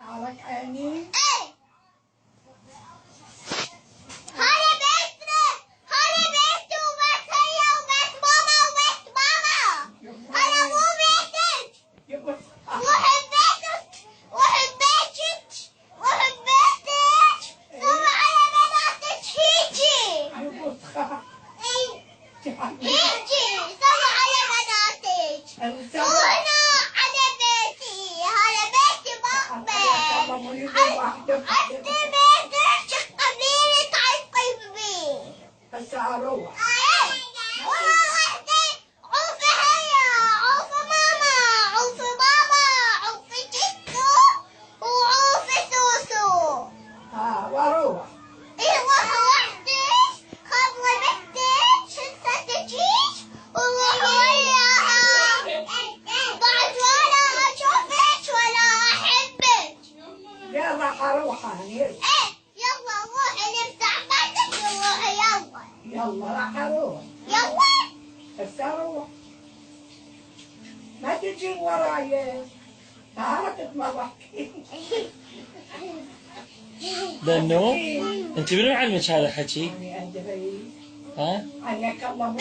عليك عيني. ايه هلا بيت وبيت هي وبيت ماما وبيت بابا. هلا مو بيتك. وحبيتك وحبيتك سوي على بناتك هيجي. هيجي سوي على بناتك. وهنا على بيتي. هلا بيتي بابا. عند بيتك قبيلة تعيطي بيه. هسه اروح. وحدي عوفي هيا عوفي ماما عوفي بابا عوفي جدو وعوفي سوسو. واروح. ايوه وحدك خذي بنتك شلتها تجيش وروحي وياها. بعد ولا اشوفك ولا احبك. يلا اروح انا. ايه يلا روحي نفتح بيتك وروحي يلا. يلا راح اروح. يلا هسه اروح. ما تجي وراي. تعال تتمرح. لأنه أنت منو علمك هذا الحكي؟ أنا أدري. ها؟ عليك الله.